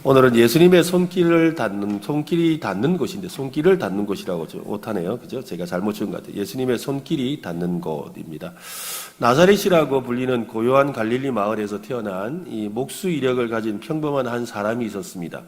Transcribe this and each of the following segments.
오늘은 예수님의 손길이 닿는 곳인데, 손길을 닿는 곳이라고 못하네요. 그죠? 제가 잘못 지은 것 같아요. 예수님의 손길이 닿는 곳입니다. 나사렛이라고 불리는 고요한 갈릴리 마을에서 태어난 이 목수 이력을 가진 평범한 한 사람이 있었습니다.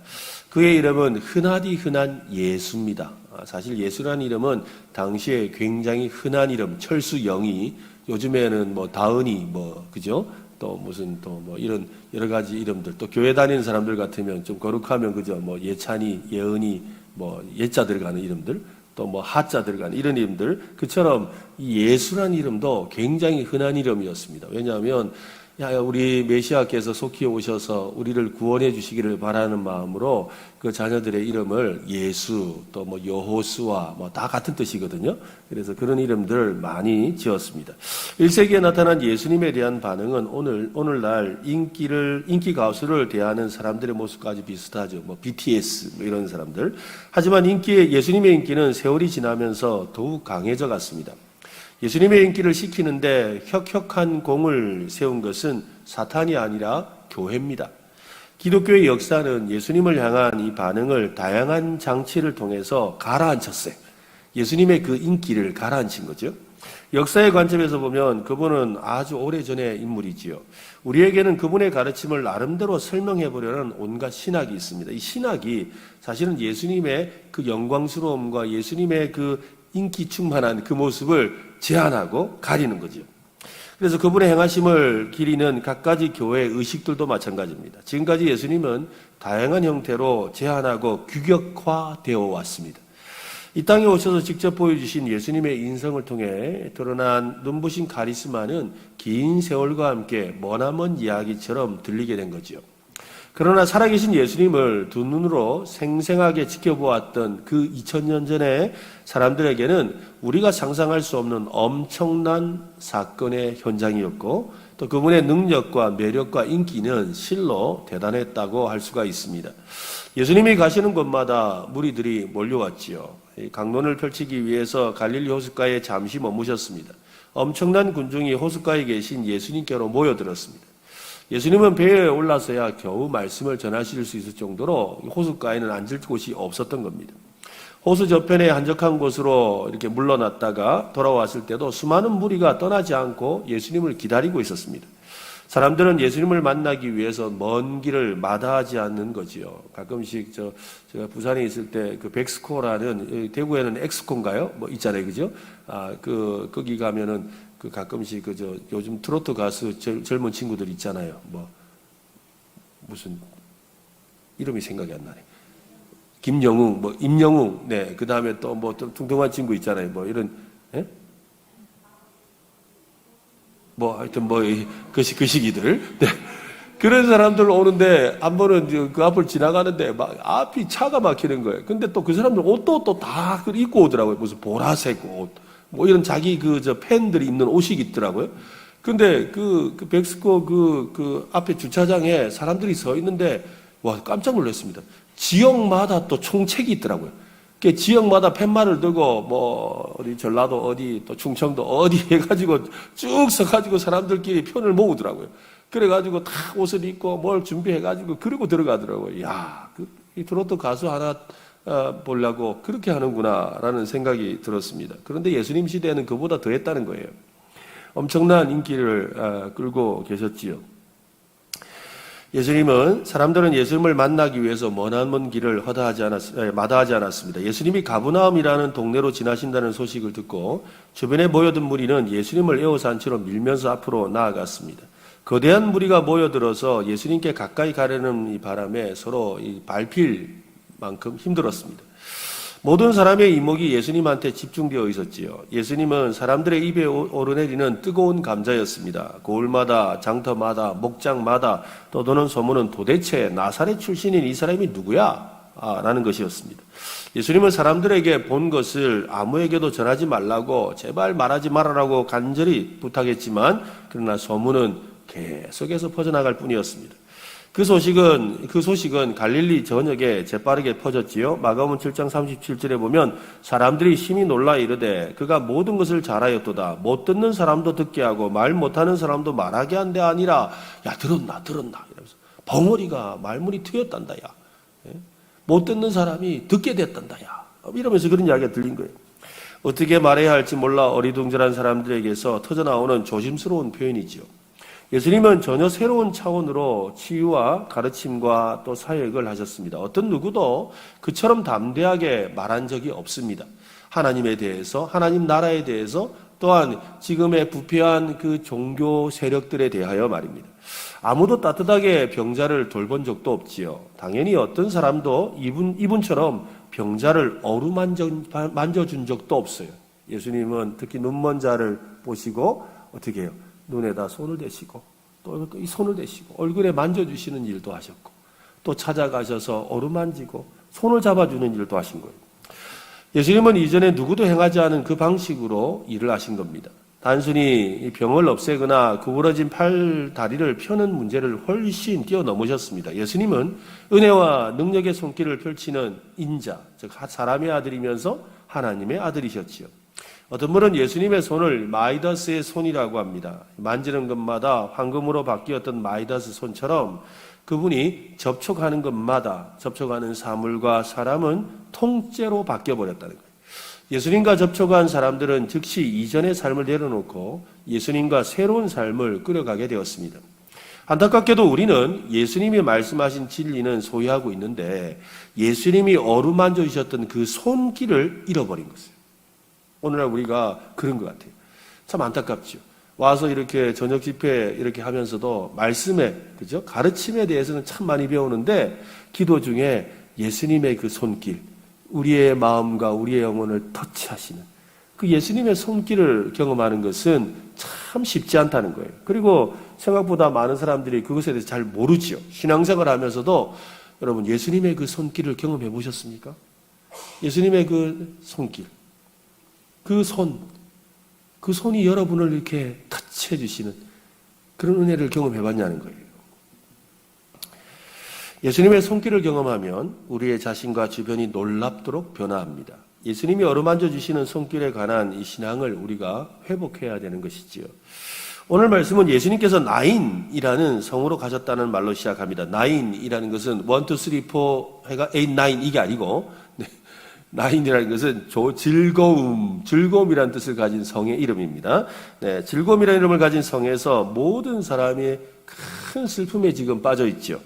그의 이름은 흔하디 흔한 예수입니다. 사실 예수라는 이름은 당시에 굉장히 흔한 이름, 철수영이, 요즘에는 뭐 다은이, 그죠? 또 무슨 또 뭐 이런 여러 가지 이름들, 또 교회 다니는 사람들 같으면 좀 거룩하면 그죠? 뭐 예찬이, 예은이, 뭐 예자 들어가는 이름들, 또 뭐 하자 들어가는 이런 이름들, 그처럼 이 예수라는 이름도 굉장히 흔한 이름이었습니다. 왜냐하면 우리 메시아께서 속히 오셔서 우리를 구원해 주시기를 바라는 마음으로 그 자녀들의 이름을 예수, 또 뭐 여호수아, 뭐 다 같은 뜻이거든요. 그래서 그런 이름들 많이 지었습니다. 1세기에 나타난 예수님에 대한 반응은 오늘날 인기 가수를 대하는 사람들의 모습까지 비슷하죠. 뭐 BTS 뭐 이런 사람들. 하지만 예수님의 인기는 세월이 지나면서 더욱 강해져 갔습니다. 예수님의 인기를 식히는데 혁혁한 공을 세운 것은 사탄이 아니라 교회입니다. 기독교의 역사는 예수님을 향한 이 반응을 다양한 장치를 통해서 가라앉혔어요. 예수님의 그 인기를 가라앉힌 거죠. 역사의 관점에서 보면 그분은 아주 오래전의 인물이지요. 우리에게는 그분의 가르침을 나름대로 설명해 보려는 온갖 신학이 있습니다. 이 신학이 사실은 예수님의 그 영광스러움과 예수님의 그 인기 충만한 그 모습을 제한하고 가리는 거죠. 그래서 그분의 행하심을 기리는 갖가지 교회의 의식들도 마찬가지입니다. 지금까지 예수님은 다양한 형태로 제한하고 규격화되어 왔습니다. 이 땅에 오셔서 직접 보여주신 예수님의 인성을 통해 드러난 눈부신 카리스마는 긴 세월과 함께 머나먼 이야기처럼 들리게 된 거죠. 그러나 살아계신 예수님을 두 눈으로 생생하게 지켜보았던 그 2000년 전의 사람들에게는 우리가 상상할 수 없는 엄청난 사건의 현장이었고, 또 그분의 능력과 매력과 인기는 실로 대단했다고 할 수가 있습니다. 예수님이 가시는 곳마다 무리들이 몰려왔지요. 강론을 펼치기 위해서 갈릴리 호숫가에 잠시 머무셨습니다. 엄청난 군중이 호숫가에 계신 예수님께로 모여들었습니다. 예수님은 배에 올라서야 겨우 말씀을 전하실 수 있을 정도로 호숫가에는 앉을 곳이 없었던 겁니다. 호수 저편의 한적한 곳으로 이렇게 물러났다가 돌아왔을 때도 수많은 무리가 떠나지 않고 예수님을 기다리고 있었습니다. 사람들은 예수님을 만나기 위해서 먼 길을 마다하지 않는 거지요. 가끔씩 제가 부산에 있을 때 그 백스코라는, 대구에는 엑스코인가요? 뭐 있잖아요, 그죠? 거기 가면은 가끔씩 요즘 트로트 가수 젊은 친구들 있잖아요. 무슨 이름이 생각이 안 나네. 김영웅, 임영웅, 네. 그 다음에 또 좀 뚱뚱한 친구 있잖아요. 이런, 예? 하여튼 그 시기들. 네. 그런 사람들 오는데, 한 번은 그 앞을 지나가는데, 앞이 차가 막히는 거예요. 근데 또 그 사람들 옷도 또 다 입고 오더라고요. 무슨 보라색 옷. 이런 자기 팬들이 입는 옷이 있더라고요. 근데 그 백스코 앞에 주차장에 사람들이 서 있는데, 와, 깜짝 놀랐습니다. 지역마다 또 총책이 있더라고요. 그 지역마다 팻말을 들고, 어디 전라도 어디, 또 충청도 어디 해가지고 쭉 서가지고 사람들끼리 편을 모으더라고요. 그래가지고 다 옷을 입고 뭘 준비해가지고 그러고 들어가더라고요. 야, 이 트로트 가수 하나 보려고 그렇게 하는구나라는 생각이 들었습니다. 그런데 예수님 시대에는 그보다 더 했다는 거예요. 엄청난 인기를 끌고 계셨지요. 예수님은 사람들은 예수님을 만나기 위해서 머나먼 길을 마다하지 않았습니다. 예수님이 가브나움이라는 동네로 지나신다는 소식을 듣고 주변에 모여든 무리는 예수님을 에워싼 채로 밀면서 앞으로 나아갔습니다. 거대한 무리가 모여들어서 예수님께 가까이 가려는 이 바람에 서로 밟힐 만큼 힘들었습니다. 모든 사람의 이목이 예수님한테 집중되어 있었지요. 예수님은 사람들의 입에 오르내리는 뜨거운 감자였습니다. 고을마다, 장터마다, 목장마다 떠도는 소문은 도대체 나사렛 출신인 이 사람이 누구야? 라는 것이었습니다. 예수님은 사람들에게 본 것을 아무에게도 전하지 말라고, 제발 말하지 말아라고 간절히 부탁했지만, 그러나 소문은 계속해서 퍼져나갈 뿐이었습니다. 그 소식은 갈릴리 전역에 재빠르게 퍼졌지요. 마가복음 7장 37절에 보면 사람들이 심히 놀라 이르되 그가 모든 것을 잘하였도다. 못 듣는 사람도 듣게 하고 말 못하는 사람도 말하게 한 데 아니라, 야, 들었나 이러면서 벙어리가 말문이 트였단다. 야, 못 듣는 사람이 듣게 됐단다, 야. 이러면서 그런 이야기가 들린 거예요. 어떻게 말해야 할지 몰라 어리둥절한 사람들에게서 터져나오는 조심스러운 표현이지요. 예수님은 전혀 새로운 차원으로 치유와 가르침과 또 사역을 하셨습니다. 어떤 누구도 그처럼 담대하게 말한 적이 없습니다. 하나님에 대해서, 하나님 나라에 대해서, 또한 지금의 부패한 그 종교 세력들에 대하여 말입니다. 아무도 따뜻하게 병자를 돌본 적도 없지요. 당연히 어떤 사람도 이분처럼 병자를 만져준 적도 없어요. 예수님은 특히 눈먼 자를 보시고 어떻게 해요? 눈에다 손을 대시고 또 이 손을 대시고 얼굴에 만져주시는 일도 하셨고 또 찾아가셔서 어루만지고 손을 잡아주는 일도 하신 거예요. 예수님은 이전에 누구도 행하지 않은 그 방식으로 일을 하신 겁니다. 단순히 병을 없애거나 구부러진 팔, 다리를 펴는 문제를 훨씬 뛰어넘으셨습니다. 예수님은 은혜와 능력의 손길을 펼치는 인자, 즉 사람의 아들이면서 하나님의 아들이셨지요. 어떤 분은 예수님의 손을 마이다스의 손이라고 합니다. 만지는 것마다 황금으로 바뀌었던 마이다스 손처럼 그분이 접촉하는 것마다 접촉하는 사물과 사람은 통째로 바뀌어버렸다는 거예요. 예수님과 접촉한 사람들은 즉시 이전의 삶을 내려놓고 예수님과 새로운 삶을 꾸려가게 되었습니다. 안타깝게도 우리는 예수님이 말씀하신 진리는 소유하고 있는데 예수님이 어루만져 주셨던 그 손길을 잃어버린 것이에요. 오늘날 우리가 그런 것 같아요. 참 안타깝죠. 와서 이렇게 저녁 집회 이렇게 하면서도 말씀에, 그죠? 가르침에 대해서는 참 많이 배우는데 기도 중에 예수님의 그 손길, 우리의 마음과 우리의 영혼을 터치하시는 그 예수님의 손길을 경험하는 것은 참 쉽지 않다는 거예요. 그리고 생각보다 많은 사람들이 그것에 대해서 잘 모르지요. 신앙생활 하면서도 여러분 예수님의 그 손길을 경험해 보셨습니까? 예수님의 그 손길, 그 손이 여러분을 이렇게 터치해 주시는 그런 은혜를 경험해 봤냐는 거예요. 예수님의 손길을 경험하면 우리의 자신과 주변이 놀랍도록 변화합니다. 예수님이 어루만져 주시는 손길에 관한 이 신앙을 우리가 회복해야 되는 것이지요. 오늘 말씀은 예수님께서 나인이라는 성으로 가셨다는 말로 시작합니다. 나인이라는 것은 1, 2, 3, 4 해가 8, 9 이게 아니고 나인이라는 것은 즐거움이라는 뜻을 가진 성의 이름입니다. 네, 즐거움이라는 이름을 가진 성에서 모든 사람이 큰 슬픔에 지금 빠져 있죠.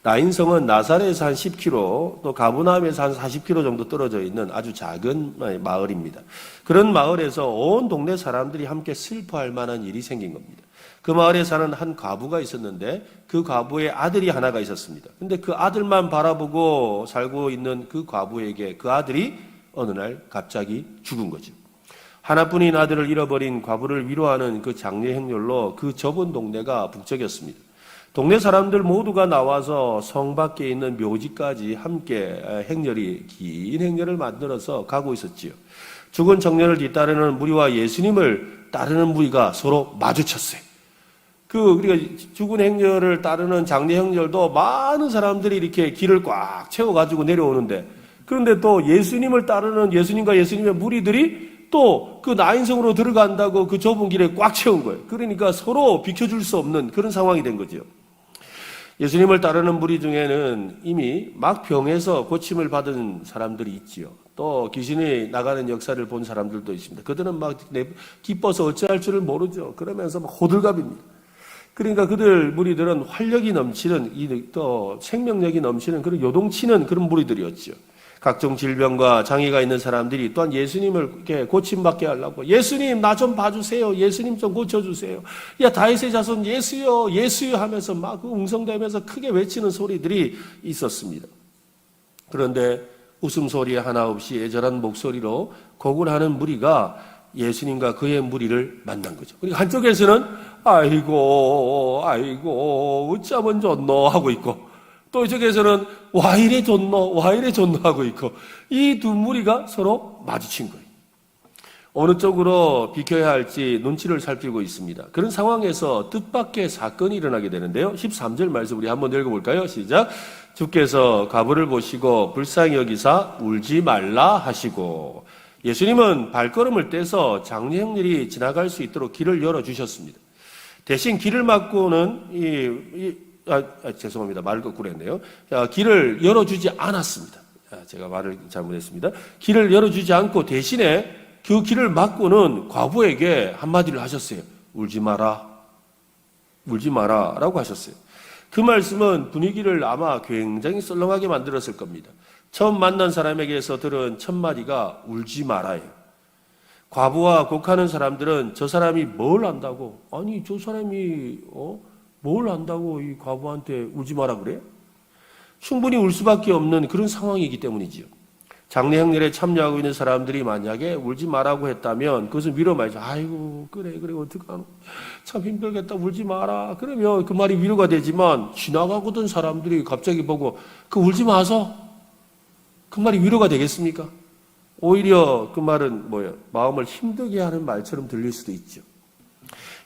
나인성은 나사렛에서 한 10km, 또 가브나움에서 한 40km 정도 떨어져 있는 아주 작은 마을입니다. 그런 마을에서 온 동네 사람들이 함께 슬퍼할 만한 일이 생긴 겁니다. 그 마을에 사는 한 과부가 있었는데 그 과부의 아들이 하나가 있었습니다. 근데 그 아들만 바라보고 살고 있는 그 과부에게 그 아들이 어느 날 갑자기 죽은 거죠. 하나뿐인 아들을 잃어버린 과부를 위로하는 그 장례 행렬로 그 좁은 동네가 북적였습니다. 동네 사람들 모두가 나와서 성 밖에 있는 묘지까지 함께 긴 행렬을 만들어서 가고 있었지요. 죽은 청년을 뒤따르는 무리와 예수님을 따르는 무리가 서로 마주쳤어요. 우리가 죽은 행렬을 따르는 장례 행렬도 많은 사람들이 이렇게 길을 꽉 채워가지고 내려오는데, 그런데 또 예수님을 따르는 예수님과 예수님의 무리들이 또 그 나인성으로 들어간다고 그 좁은 길에 꽉 채운 거예요. 그러니까 서로 비켜줄 수 없는 그런 상황이 된 거죠. 예수님을 따르는 무리 중에는 이미 막 병에서 고침을 받은 사람들이 있지요. 또 귀신이 나가는 역사를 본 사람들도 있습니다. 그들은 막 기뻐서 어찌할 줄을 모르죠. 그러면서 막 호들갑입니다. 그러니까 그들 무리들은 활력이 넘치는, 또 생명력이 넘치는 그런 요동치는 그런 무리들이었죠. 각종 질병과 장애가 있는 사람들이 또한 예수님을 이렇게 고침받게 하려고, 예수님 나 좀 봐주세요, 예수님 좀 고쳐주세요, 야 다윗의 자손 예수요 예수요 하면서 막 웅성대면서 크게 외치는 소리들이 있었습니다. 그런데 웃음소리 하나 없이 애절한 목소리로 곡을 하는 무리가 예수님과 그의 무리를 만난 거죠. 그러니까 한쪽에서는 아이고 어쩌면 좋노 하고 있고, 또 이쪽에서는 와 이래 좋노 하고 있고, 이 두 무리가 서로 마주친 거예요. 어느 쪽으로 비켜야 할지 눈치를 살피고 있습니다. 그런 상황에서 뜻밖의 사건이 일어나게 되는데요. 13절 말씀 우리 한번 읽어볼까요? 시작. 주께서 과부를 보시고 불쌍히 여기사 울지 말라 하시고, 예수님은 발걸음을 떼서 장례 행렬이 지나갈 수 있도록 길을 열어주셨습니다. 대신 길을 막고는 죄송합니다. 말을 거꾸로 했네요. 길을 열어주지 않았습니다. 제가 말을 잘못했습니다. 길을 열어주지 않고 대신에 그 길을 막고는 과부에게 한마디를 하셨어요. 울지 마라. 울지 마라. 라고 하셨어요. 그 말씀은 분위기를 아마 굉장히 썰렁하게 만들었을 겁니다. 처음 만난 사람에게서 들은 첫 마디가 울지 마라예요. 과부와 곡하는 사람들은 저 사람이 뭘 안다고, 아니 저 사람이 뭘 안다고 이 과부한테 울지 마라 그래? 충분히 울 수밖에 없는 그런 상황이기 때문이지요. 장례 행렬에 참여하고 있는 사람들이 만약에 울지 마라고 했다면 그것은 위로 말이죠. 아이고 그래 어떡하노, 참 힘들겠다, 울지 마라. 그러면 그 말이 위로가 되지만 지나가고던 사람들이 갑자기 보고 그 울지 마서, 그 말이 위로가 되겠습니까? 오히려 그 말은 마음을 힘들게 하는 말처럼 들릴 수도 있죠.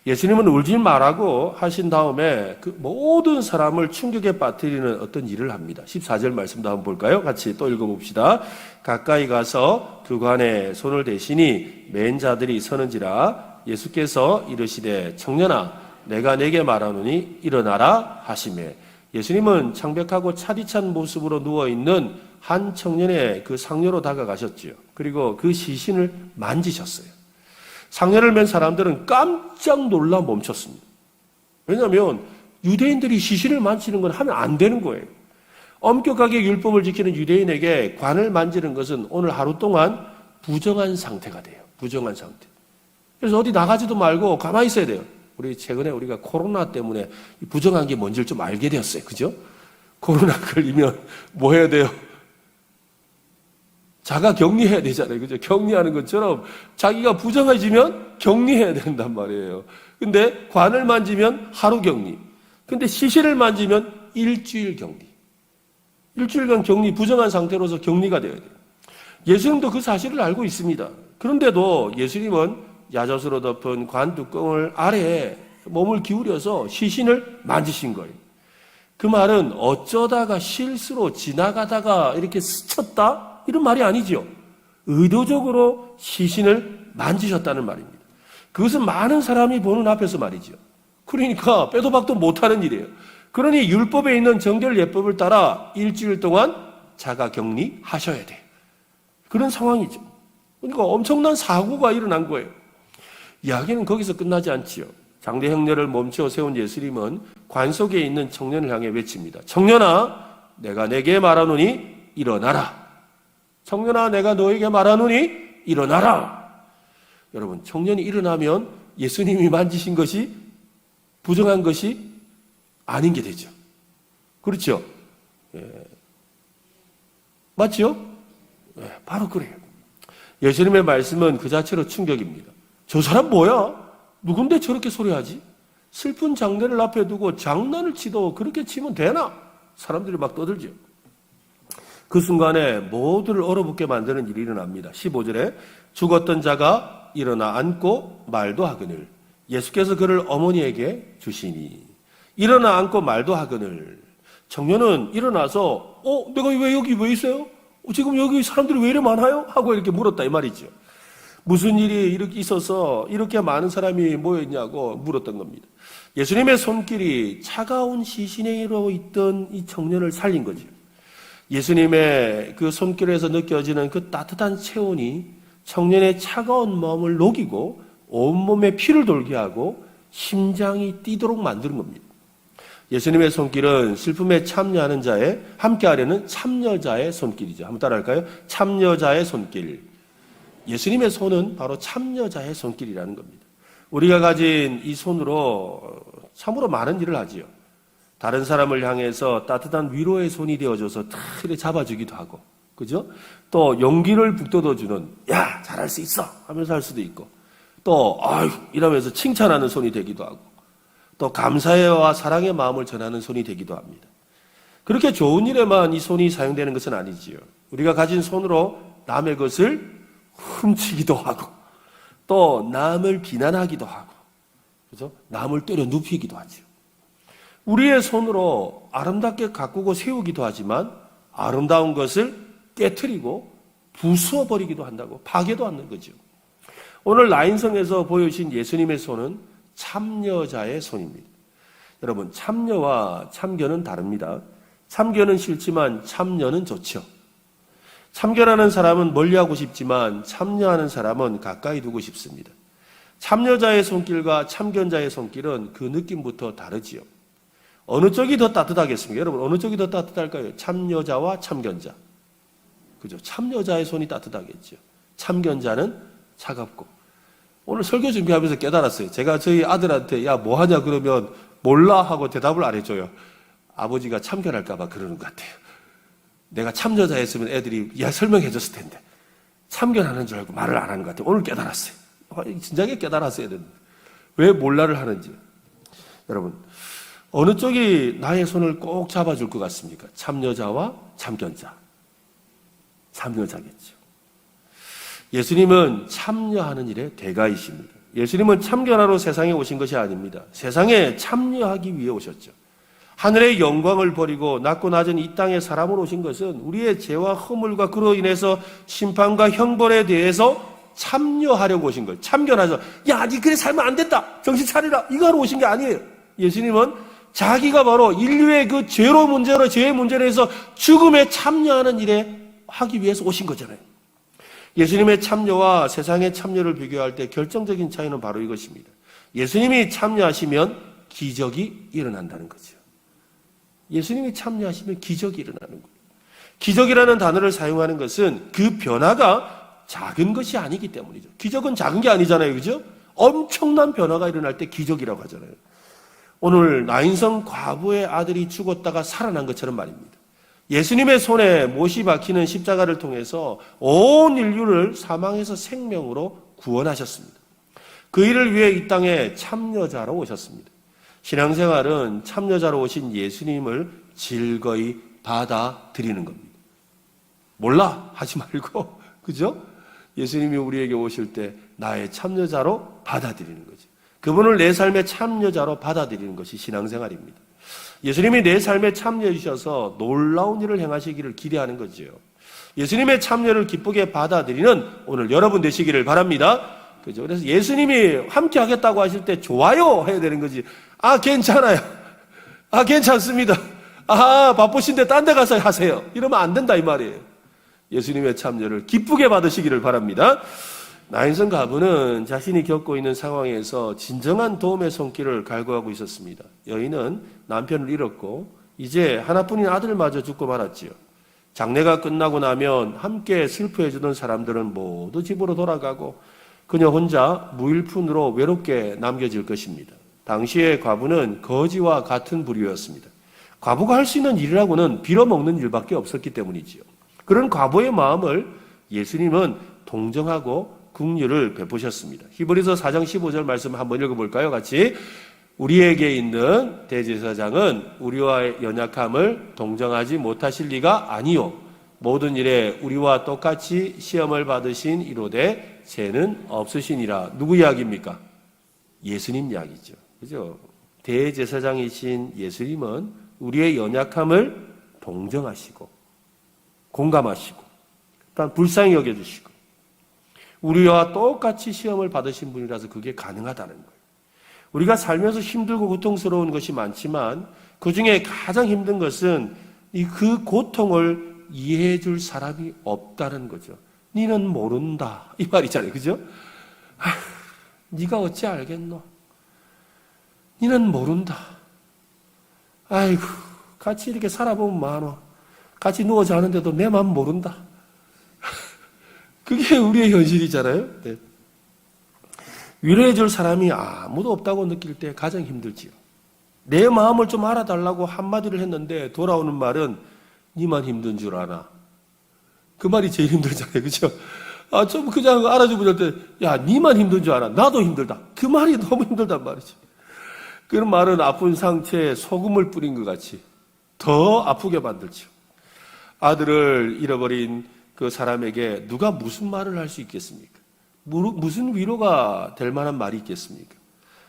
예수님은 울지 말라고 하신 다음에 그 모든 사람을 충격에 빠뜨리는 어떤 일을 합니다. 14절 말씀도 한번 볼까요? 같이 또 읽어봅시다. 가까이 가서 그 관에 손을 대시니 맨 자들이 서는지라 예수께서 이르시되 청년아 내가 내게 말하노니 일어나라 하시매. 예수님은 창백하고 차디찬 모습으로 누워있는 한 청년의 그 상녀로 다가가셨지요. 그리고 그 시신을 만지셨어요. 상녀를 맨 사람들은 깜짝 놀라 멈췄습니다. 왜냐하면 유대인들이 시신을 만지는 건 하면 안 되는 거예요. 엄격하게 율법을 지키는 유대인에게 관을 만지는 것은 오늘 하루 동안 부정한 상태가 돼요. 부정한 상태. 그래서 어디 나가지도 말고 가만히 있어야 돼요. 최근에 우리가 코로나 때문에 부정한 게 뭔지를 좀 알게 되었어요. 그죠? 코로나 걸리면 뭐 해야 돼요? 자가 격리해야 되잖아요. 그죠? 격리하는 것처럼 자기가 부정해지면 격리해야 된단 말이에요. 근데 관을 만지면 하루 격리. 근데 시신을 만지면 일주일 격리. 일주일간 격리, 부정한 상태로서 격리가 되어야 돼요. 예수님도 그 사실을 알고 있습니다. 그런데도 예수님은 야젖으로 덮은 관 뚜껑을 아래에 몸을 기울여서 시신을 만지신 거예요. 그 말은 어쩌다가 실수로 지나가다가 이렇게 스쳤다? 이런 말이 아니죠. 의도적으로 시신을 만지셨다는 말입니다. 그것은 많은 사람이 보는 앞에서 말이죠. 그러니까 빼도 박도 못하는 일이에요. 그러니 율법에 있는 정결 예법을 따라 일주일 동안 자가 격리하셔야 돼. 그런 상황이죠. 그러니까 엄청난 사고가 일어난 거예요. 이야기는 거기서 끝나지 않지요. 장례 행렬을 멈춰 세운 예수님은 관 속에 있는 청년을 향해 외칩니다. 청년아, 내가 내게 말하노니 일어나라. 청년아, 내가 너에게 말하노니 일어나라. 여러분, 청년이 일어나면 예수님이 만지신 것이 부정한 것이 아닌 게 되죠. 그렇죠? 맞죠? 바로 그래요. 예수님의 말씀은 그 자체로 충격입니다. 저 사람 뭐야? 누군데 저렇게 소리하지? 슬픈 장례를 앞에 두고 장난을 치도 그렇게 치면 되나? 사람들이 막 떠들죠. 그 순간에 모두를 얼어붙게 만드는 일이 일어납니다. 15절에 죽었던 자가 일어나 앉고 말도 하거늘 예수께서 그를 어머니에게 주시니. 일어나 앉고 말도 하거늘. 청년은 일어나서 내가 왜 여기 왜 있어요? 지금 여기 사람들이 왜 이렇게 많아요? 하고 이렇게 물었다 이 말이죠. 무슨 일이 이렇게 있어서 이렇게 많은 사람이 모였냐고 물었던 겁니다. 예수님의 손길이 차가운 시신으로 있던 이 청년을 살린 거죠. 예수님의 그 손길에서 느껴지는 그 따뜻한 체온이 청년의 차가운 마음을 녹이고 온몸에 피를 돌게 하고 심장이 뛰도록 만드는 겁니다. 예수님의 손길은 슬픔에 참여하는 자의, 함께하려는 참여자의 손길이죠. 한번 따라할까요? 참여자의 손길. 예수님의 손은 바로 참여자의 손길이라는 겁니다. 우리가 가진 이 손으로 참으로 많은 일을 하지요. 다른 사람을 향해서 따뜻한 위로의 손이 되어줘서 탁 잡아주기도 하고, 그죠? 또 용기를 북돋워주는, 야, 잘할 수 있어! 하면서 할 수도 있고, 또, 아유, 이러면서 칭찬하는 손이 되기도 하고, 또 감사와 사랑의 마음을 전하는 손이 되기도 합니다. 그렇게 좋은 일에만 이 손이 사용되는 것은 아니지요. 우리가 가진 손으로 남의 것을 훔치기도 하고, 또 남을 비난하기도 하고, 그죠? 남을 때려 눕히기도 하죠. 우리의 손으로 아름답게 가꾸고 세우기도 하지만 아름다운 것을 깨트리고 부수어버리기도 한다고, 파괴도 하는 거죠. 오늘 라인성에서 보여주신 예수님의 손은 참여자의 손입니다. 여러분, 참여와 참견은 다릅니다. 참견은 싫지만 참여는 좋죠. 참견하는 사람은 멀리하고 싶지만 참여하는 사람은 가까이 두고 싶습니다. 참여자의 손길과 참견자의 손길은 그 느낌부터 다르지요. 어느 쪽이 더 따뜻하겠습니까? 여러분, 어느 쪽이 더 따뜻할까요? 참여자와 참견자. 그죠? 참여자의 손이 따뜻하겠죠. 참견자는 차갑고. 오늘 설교 준비하면서 깨달았어요. 제가 저희 아들한테 야, 뭐 하냐 그러면 몰라 하고 대답을 안 해줘요. 아버지가 참견할까봐 그러는 것 같아요. 내가 참여자였으면 애들이 야, 설명해 줬을 텐데. 참견하는 줄 알고 말을 안 하는 것 같아요. 오늘 깨달았어요. 진작에 깨달았어야 되는데. 왜 몰라를 하는지. 여러분, 어느 쪽이 나의 손을 꼭 잡아줄 것 같습니까? 참여자와 참견자. 참여자겠죠. 예수님은 참여하는 일의 대가이십니다. 예수님은 참견하러 세상에 오신 것이 아닙니다. 세상에 참여하기 위해 오셨죠. 하늘의 영광을 버리고 낮고 낮은 이 땅에 사람으로 오신 것은 우리의 죄와 허물과 그로 인해서 심판과 형벌에 대해서 참여하려고 오신 거예요. 참견하죠. 야, 니 그래 살면 안 된다. 정신 차리라. 이거 하러 오신 게 아니에요. 예수님은 자기가 바로 인류의 그 죄로 문제로 죄의 문제로 해서 죽음에 참여하는 일에 하기 위해서 오신 거잖아요. 예수님의 참여와 세상의 참여를 비교할 때 결정적인 차이는 바로 이것입니다. 예수님이 참여하시면 기적이 일어난다는 거죠. 예수님이 참여하시면 기적이 일어나는 거예요. 기적이라는 단어를 사용하는 것은 그 변화가 작은 것이 아니기 때문이죠. 기적은 작은 게 아니잖아요. 그죠? 엄청난 변화가 일어날 때 기적이라고 하잖아요. 오늘 나인성 과부의 아들이 죽었다가 살아난 것처럼 말입니다. 예수님의 손에 못이 박히는 십자가를 통해서 온 인류를 사망에서 생명으로 구원하셨습니다. 그 일을 위해 이 땅에 참여자로 오셨습니다. 신앙생활은 참여자로 오신 예수님을 즐거이 받아들이는 겁니다. 몰라 하지 말고, 그죠? 예수님이 우리에게 오실 때 나의 참여자로 받아들이는 거죠. 그분을 내 삶의 참여자로 받아들이는 것이 신앙생활입니다. 예수님이 내 삶에 참여해 주셔서 놀라운 일을 행하시기를 기대하는 거죠. 예수님의 참여를 기쁘게 받아들이는 오늘 여러분 되시기를 바랍니다. 그죠? 그래서 예수님이 함께 하겠다고 하실 때 좋아요 해야 되는 거지. 아, 괜찮아요. 아, 괜찮습니다. 아, 바쁘신데 딴 데 가서 하세요. 이러면 안 된다 이 말이에요. 예수님의 참여를 기쁘게 받으시기를 바랍니다. 나인성 가부는 자신이 겪고 있는 상황에서 진정한 도움의 손길을 갈구하고 있었습니다. 여인은 남편을 잃었고 이제 하나뿐인 아들마저 죽고 말았지요. 장례가 끝나고 나면 함께 슬퍼해주던 사람들은 모두 집으로 돌아가고 그녀 혼자 무일푼으로 외롭게 남겨질 것입니다. 당시의 과부는 거지와 같은 부류였습니다. 과부가 할 수 있는 일이라고는 빌어먹는 일밖에 없었기 때문이지요. 그런 과부의 마음을 예수님은 동정하고 긍휼을 베푸셨습니다. 히브리서 4장 15절 말씀 한번 읽어볼까요? 같이. 우리에게 있는 대제사장은 우리와의 연약함을 동정하지 못하실 리가 아니요. 모든 일에 우리와 똑같이 시험을 받으신 이로되 죄는 없으시니라. 누구 이야기입니까? 예수님 이야기죠. 그죠? 대제사장이신 예수님은 우리의 연약함을 동정하시고 공감하시고 일단 불쌍히 여겨주시고 우리와 똑같이 시험을 받으신 분이라서 그게 가능하다는 거예요. 우리가 살면서 힘들고 고통스러운 것이 많지만 그중에 가장 힘든 것은 그 고통을 이해해 줄 사람이 없다는 거죠. 니는 모른다 이 말이잖아요. 그죠? 네가 어찌 알겠노? 니는 모른다. 아이고 같이 이렇게 살아보면 많어. 같이 누워 자는데도 내 마음 모른다. 그게 우리의 현실이잖아요. 네. 위로해 줄 사람이 아무도 없다고 느낄 때 가장 힘들지요. 내 마음을 좀 알아달라고 한마디를 했는데 돌아오는 말은 니만 힘든 줄 아나. 그 말이 제일 힘들잖아요. 그죠? 좀 그냥 알아주면 될 때, 야, 니만 힘든 줄 아나. 나도 힘들다. 그 말이 너무 힘들단 말이죠. 그런 말은 아픈 상처에 소금을 뿌린 것 같이 더 아프게 만들죠. 아들을 잃어버린 그 사람에게 누가 무슨 말을 할 수 있겠습니까? 무슨 위로가 될 만한 말이 있겠습니까?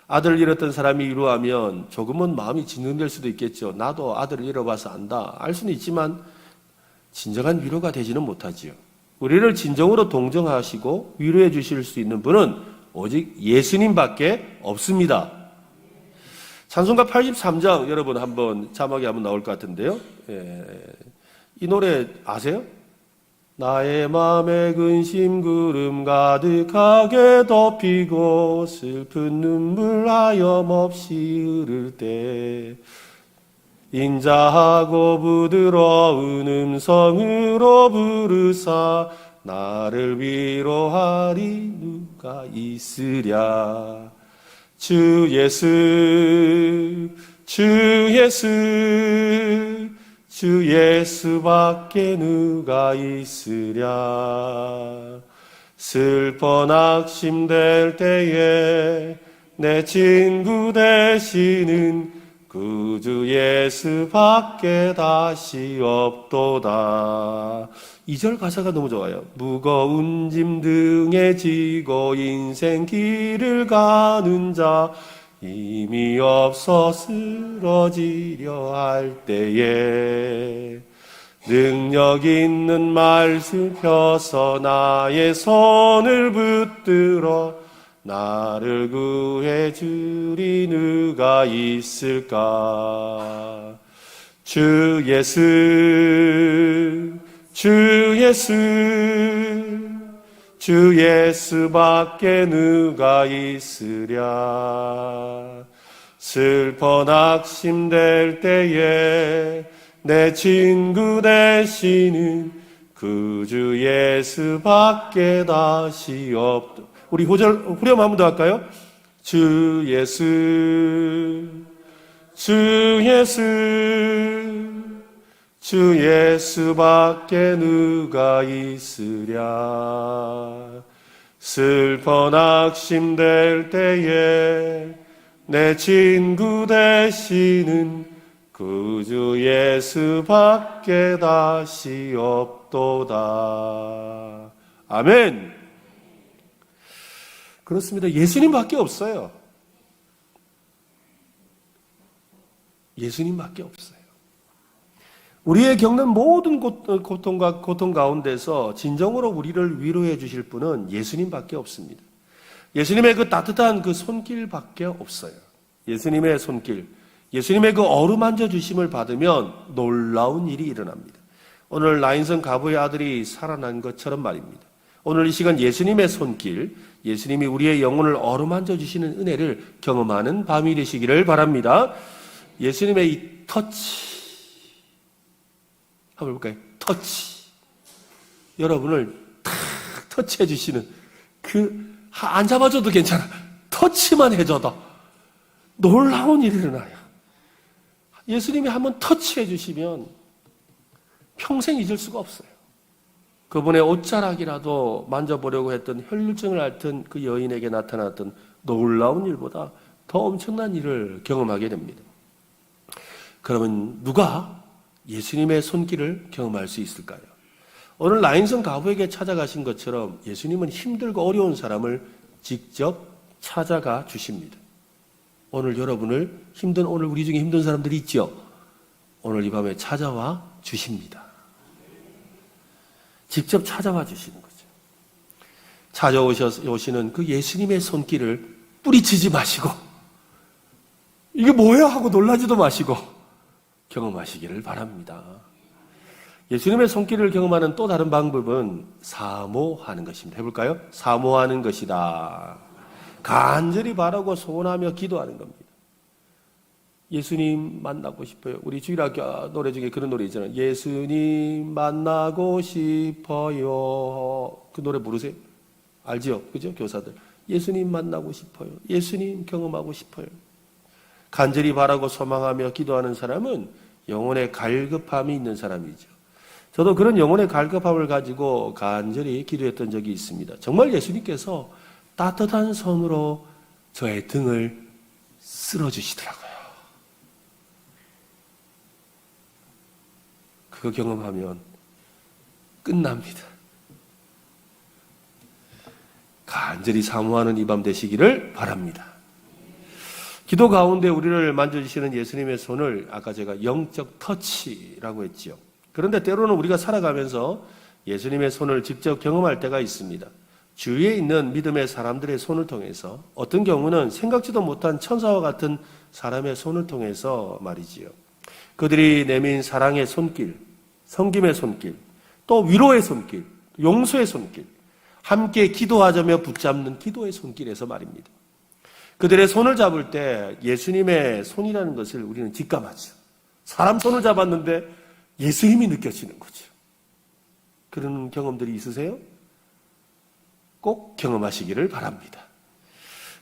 아들을 잃었던 사람이 위로하면 조금은 마음이 진정될 수도 있겠죠. 나도 아들을 잃어봐서 안다. 알 수는 있지만 진정한 위로가 되지는 못하지요. 우리를 진정으로 동정하시고 위로해 주실 수 있는 분은 오직 예수님밖에 없습니다. 찬송가 83장 여러분 한번 자막이 한번 나올 것 같은데요. 이 노래 아세요? 나의 맘에 근심 구름 가득하게 덮이고 슬픈 눈물 하염없이 흐를 때 인자하고 부드러운 음성으로 부르사 나를 위로하리 누가 있으랴. 주 예수 주 예수 주 예수밖에 누가 있으랴. 슬퍼 낙심될 때에 내 친구 되시는 구주 예수밖에 다시 없도다. 2절 가사가 너무 좋아요. 무거운 짐 등에 지고 인생 길을 가는 자 힘이 없어 쓰러지려 할 때에 능력 있는 말씀 펴서 나의 손을 붙들어 나를 구해 주리 누가 있을까. 주 예수 주 예수 주 예수밖에 누가 있으랴. 슬퍼 낙심될 때에 내 친구 되시는 구주 예수밖에 다시 없다. 우리 후렴 한 번 더 할까요? 주 예수 주 예수 주 예수밖에 누가 있으랴. 슬퍼 낙심될 때에 내 친구 되시는 구주 예수밖에 다시 없도다. 아멘. 그렇습니다. 예수님밖에 없어요. 예수님밖에 없어요. 우리의 겪는 모든 고통 가운데서 진정으로 우리를 위로해 주실 분은 예수님밖에 없습니다. 예수님의 그 따뜻한 그 손길밖에 없어요. 예수님의 손길, 예수님의 그 어루만져 주심을 받으면 놀라운 일이 일어납니다. 오늘 라인성 가부의 아들이 살아난 것처럼 말입니다. 오늘 이 시간 예수님의 손길, 예수님이 우리의 영혼을 어루만져 주시는 은혜를 경험하는 밤이 되시기를 바랍니다. 예수님의 이 터치, 한번 볼까요? 터치. 여러분을 탁 터치해 주시는 안 잡아줘도 괜찮아. 터치만 해줘도 놀라운 일이 일어나요. 예수님이 한번 터치해 주시면 평생 잊을 수가 없어요. 그분의 옷자락이라도 만져보려고 했던 혈류증을 앓던 그 여인에게 나타났던 놀라운 일보다 더 엄청난 일을 경험하게 됩니다. 그러면 누가 예수님의 손길을 경험할 수 있을까요? 오늘 라인성 가부에게 찾아가신 것처럼 예수님은 힘들고 어려운 사람을 직접 찾아가 주십니다. 오늘 여러분을 오늘 우리 중에 힘든 사람들이 있죠? 오늘 이 밤에 찾아와 주십니다. 직접 찾아와 주시는 거죠. 찾아오시는 그 예수님의 손길을 뿌리치지 마시고 이게 뭐야 하고 놀라지도 마시고 경험하시기를 바랍니다. 예수님의 손길을 경험하는 또 다른 방법은 사모하는 것입니다. 해볼까요? 사모하는 것이다. 간절히 바라고 소원하며 기도하는 겁니다. 예수님 만나고 싶어요. 우리 주일학교 노래 중에 그런 노래 있잖아요. 예수님 만나고 싶어요. 그 노래 부르세요? 알죠? 그죠? 교사들. 예수님 만나고 싶어요. 예수님 경험하고 싶어요. 간절히 바라고 소망하며 기도하는 사람은 영혼의 갈급함이 있는 사람이죠. 저도 그런 영혼의 갈급함을 가지고 간절히 기도했던 적이 있습니다. 정말 예수님께서 따뜻한 손으로 저의 등을 쓸어주시더라고요. 그거 경험하면 끝납니다. 간절히 사모하는 이 밤 되시기를 바랍니다. 기도 가운데 우리를 만져주시는 예수님의 손을 아까 제가 영적 터치라고 했죠. 그런데 때로는 우리가 살아가면서 예수님의 손을 직접 경험할 때가 있습니다. 주위에 있는 믿음의 사람들의 손을 통해서, 어떤 경우는 생각지도 못한 천사와 같은 사람의 손을 통해서 말이지요. 그들이 내민 사랑의 손길, 섬김의 손길, 또 위로의 손길, 용서의 손길, 함께 기도하자며 붙잡는 기도의 손길에서 말입니다. 그들의 손을 잡을 때 예수님의 손이라는 것을 우리는 직감하죠. 사람 손을 잡았는데 예수 힘이 느껴지는 거죠. 그런 경험들이 있으세요? 꼭 경험하시기를 바랍니다.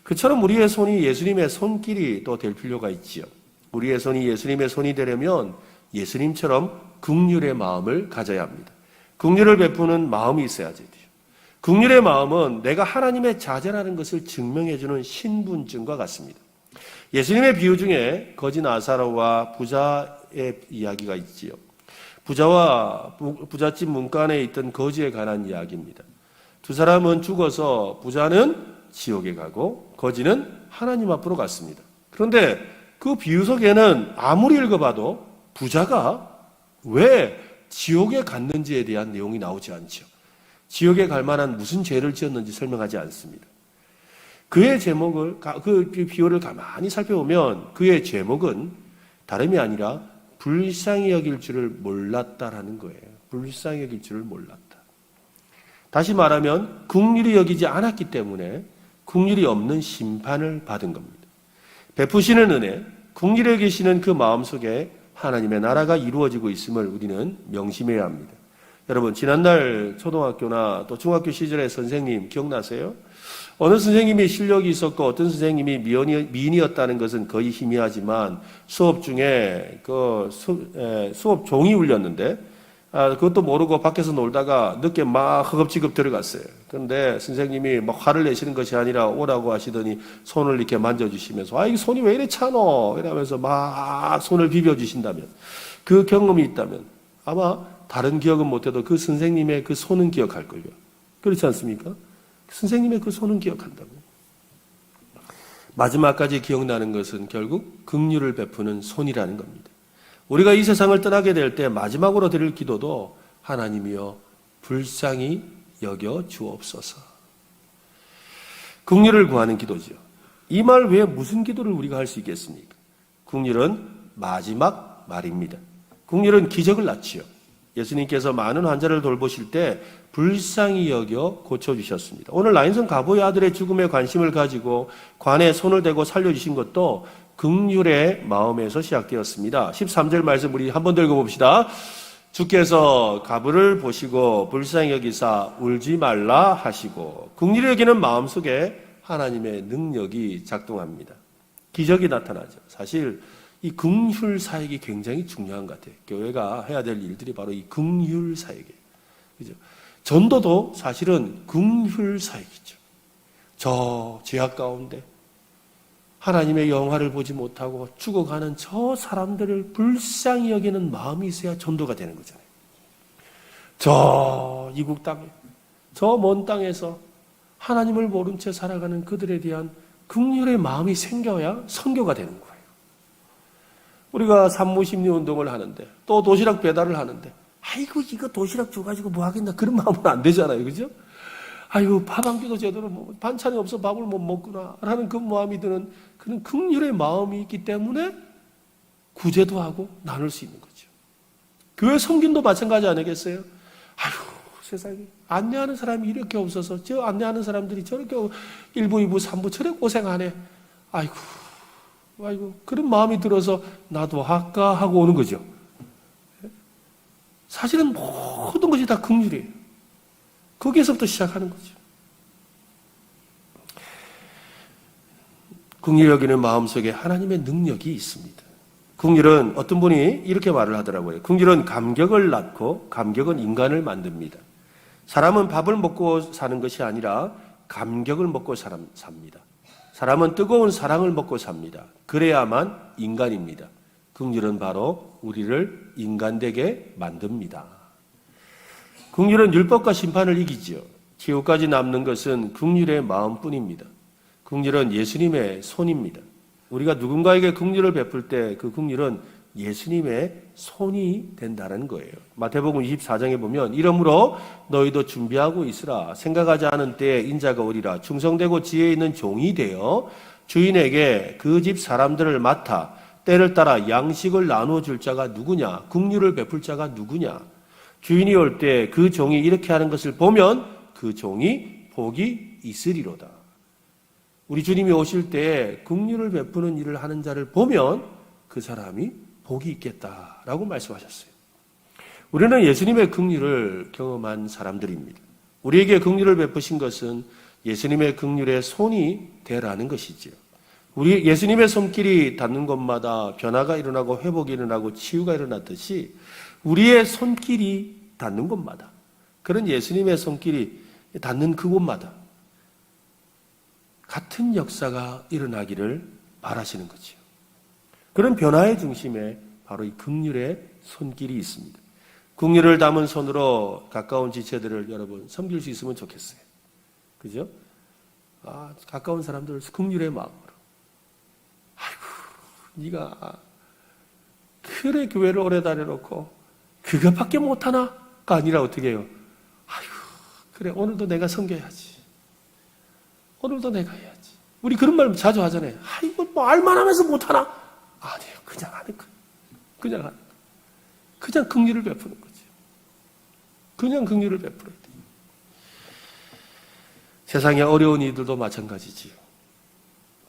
그처럼 우리의 손이 예수님의 손길이 또 될 필요가 있지요. 우리의 손이 예수님의 손이 되려면 예수님처럼 긍휼의 마음을 가져야 합니다. 긍휼을 베푸는 마음이 있어야 돼요. 긍휼의 마음은 내가 하나님의 자제라는 것을 증명해주는 신분증과 같습니다. 예수님의 비유 중에 거지 나사로와 부자의 이야기가 있지요. 부자와 부잣집 문간에 있던 거지에 관한 이야기입니다. 두 사람은 죽어서 부자는 지옥에 가고 거지는 하나님 앞으로 갔습니다. 그런데 그 비유 속에는 아무리 읽어봐도 부자가 왜 지옥에 갔는지에 대한 내용이 나오지 않죠. 지옥에 갈 만한 무슨 죄를 지었는지 설명하지 않습니다. 그의 제목을, 그 비유를 가만히 살펴보면 그의 제목은 다름이 아니라 불쌍히 여길 줄을 몰랐다라는 거예요. 불쌍히 여길 줄을 몰랐다. 다시 말하면 긍휼히 여기지 않았기 때문에 긍휼이 없는 심판을 받은 겁니다. 베푸시는 은혜, 긍휼히 여기시는 그 마음속에 하나님의 나라가 이루어지고 있음을 우리는 명심해야 합니다. 여러분, 지난날 초등학교나 또 중학교 시절의 선생님 기억나세요? 어느 선생님이 실력이 있었고 어떤 선생님이 미인이었다는 것은 거의 희미하지만 수업 중에 수업 종이 울렸는데 그것도 모르고 밖에서 놀다가 늦게 막 허겁지겁 들어갔어요. 그런데 선생님이 막 화를 내시는 것이 아니라 오라고 하시더니 손을 이렇게 만져주시면서 이 손이 왜 이래 차노? 이러면서 막 손을 비벼주신다면, 그 경험이 있다면 아마 다른 기억은 못해도 그 선생님의 그 손은 기억할 거예요. 그렇지 않습니까? 선생님의 그 손은 기억한다고. 마지막까지 기억나는 것은 결국 긍휼을 베푸는 손이라는 겁니다. 우리가 이 세상을 떠나게 될 때 마지막으로 드릴 기도도 하나님이여 불쌍히 여겨 주옵소서. 긍휼을 구하는 기도죠. 이 말 외에 무슨 기도를 우리가 할 수 있겠습니까? 긍휼은 마지막 말입니다. 긍휼은 기적을 낳지요. 예수님께서 많은 환자를 돌보실 때 불쌍히 여겨 고쳐주셨습니다. 오늘 라인선 가보의 아들의 죽음에 관심을 가지고 관에 손을 대고 살려주신 것도 긍휼의 마음에서 시작되었습니다. 13절 말씀 우리 한 번 더 읽어봅시다. 주께서 가부를 보시고 불쌍히 여기사 울지 말라 하시고, 긍휼히 여기는 마음속에 하나님의 능력이 작동합니다. 기적이 나타나죠. 사실 이 긍휼 사역이 굉장히 중요한 것 같아요. 교회가 해야 될 일들이 바로 이 긍휼 사역이에요. 그죠? 전도도 사실은 긍휼 사역이죠. 저 죄악 가운데 하나님의 영화를 보지 못하고 죽어가는 저 사람들을 불쌍히 여기는 마음이 있어야 전도가 되는 거잖아요. 저 이국 땅에, 저 먼 땅에서 하나님을 모른 채 살아가는 그들에 대한 긍휼의 마음이 생겨야 선교가 되는 거예요. 우리가 산무심리 운동을 하는데 또 도시락 배달을 하는데 아이고 이거 도시락 줘가지고 뭐 하겠나 그런 마음은 안 되잖아요. 그죠? 아이고 밥 한 끼도 제대로 반찬이 없어 밥을 못 먹구나 라는 그 마음이 드는 그런 긍휼의 마음이 있기 때문에 구제도 하고 나눌 수 있는 거죠. 교회 섬김도 마찬가지 아니겠어요? 아이고 세상에 안내하는 사람이 이렇게 없어서 저 안내하는 사람들이 저렇게 1부, 2부, 3부 저렇게 고생하네. 아이고 그런 마음이 들어서 나도 할까 하고 오는 거죠. 사실은 모든 것이 다 긍휼이에요. 거기에서부터 시작하는 거죠. 긍휼히 여기는 마음속에 하나님의 능력이 있습니다. 긍휼은 어떤 분이 이렇게 말을 하더라고요. 긍휼은 감격을 낳고 감격은 인간을 만듭니다. 사람은 밥을 먹고 사는 것이 아니라 감격을 먹고 삽니다. 사람은 뜨거운 사랑을 먹고 삽니다. 그래야만 인간입니다. 긍휼은 바로 우리를 인간되게 만듭니다. 긍휼은 율법과 심판을 이기지요. 지옥까지 남는 것은 긍휼의 마음뿐입니다. 긍휼은 예수님의 손입니다. 우리가 누군가에게 긍휼을 베풀 때 그 긍휼은 예수님의 손이 된다는 거예요. 마태복음 24장에 보면 이러므로 너희도 준비하고 있으라. 생각하지 않은 때에 인자가 오리라. 충성되고 지혜 있는 종이 되어 주인에게 그 집 사람들을 맡아 때를 따라 양식을 나누어 줄 자가 누구냐? 긍휼을 베풀 자가 누구냐? 주인이 올 때 그 종이 이렇게 하는 것을 보면 그 종이 복이 있으리로다. 우리 주님이 오실 때 긍휼을 베푸는 일을 하는 자를 보면 그 사람이 복이 있겠다라고 말씀하셨어요. 우리는 예수님의 긍휼을 경험한 사람들입니다. 우리에게 긍휼을 베푸신 것은 예수님의 긍휼의 손이 되라는 것이지요. 우리 예수님의 손길이 닿는 곳마다 변화가 일어나고 회복이 일어나고 치유가 일어났듯이 우리의 손길이 닿는 곳마다, 그런 예수님의 손길이 닿는 그곳마다 같은 역사가 일어나기를 바라시는 거죠. 그런 변화의 중심에 바로 이 긍휼의 손길이 있습니다. 긍휼을 담은 손으로 가까운 지체들을 여러분 섬길 수 있으면 좋겠어요. 그죠? 가까운 사람들을 긍휼의 마음으로. 아이고, 네가 그래 교회를 오래 다녀놓고 그것밖에 못하나가 아니라 어떻게 해요? 아이고, 그래 오늘도 내가 섬겨야지. 오늘도 내가 해야지. 우리 그런 말 자주 하잖아요. 아이고, 뭐 알만 하면서 못하나? 아니에요. 그냥 하는 거예요. 그냥 하는 거예요. 그냥 긍휼을 베푸는 거죠. 그냥 긍휼을 베풀어야 돼요. 세상의 어려운 이들도 마찬가지지요.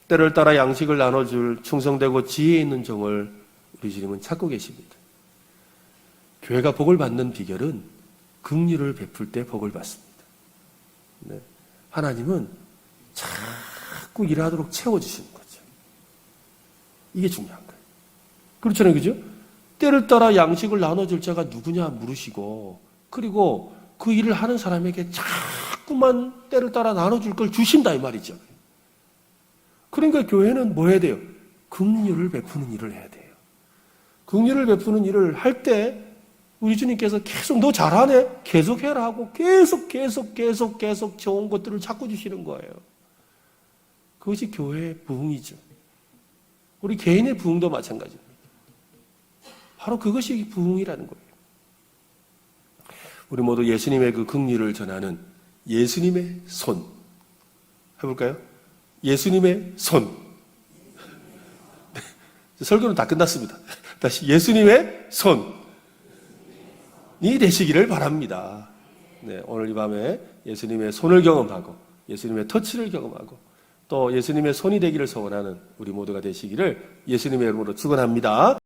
때를 따라 양식을 나눠줄 충성되고 지혜 있는 종을 우리 주님은 찾고 계십니다. 교회가 복을 받는 비결은 긍휼을 베풀 때 복을 받습니다. 네. 하나님은 자꾸 일하도록 채워주시는 거죠. 이게 중요한 거예요. 그렇잖아요. 그죠? 때를 따라 양식을 나눠줄 자가 누구냐 물으시고, 그리고 그 일을 하는 사람에게 자꾸만 때를 따라 나눠줄 걸 주신다 이 말이죠. 그러니까 교회는 뭐 해야 돼요? 긍휼을 베푸는 일을 해야 돼요. 긍휼을 베푸는 일을 할 때 우리 주님께서 계속 너 잘하네? 계속 해라 하고 계속 좋은 것들을 자꾸 주시는 거예요. 그것이 교회의 부흥이죠. 우리 개인의 부흥도 마찬가지입니다. 바로 그것이 부흥이라는 거예요. 우리 모두 예수님의 그 긍휼을 전하는 예수님의 손 해볼까요? 예수님의 손. 설교는 다 끝났습니다. 다시 예수님의 손이 되시기를 바랍니다. 네, 오늘 이 밤에 예수님의 손을 경험하고 예수님의 터치를 경험하고 또 예수님의 손이 되기를 소원하는 우리 모두가 되시기를 예수님의 이름으로 축원합니다.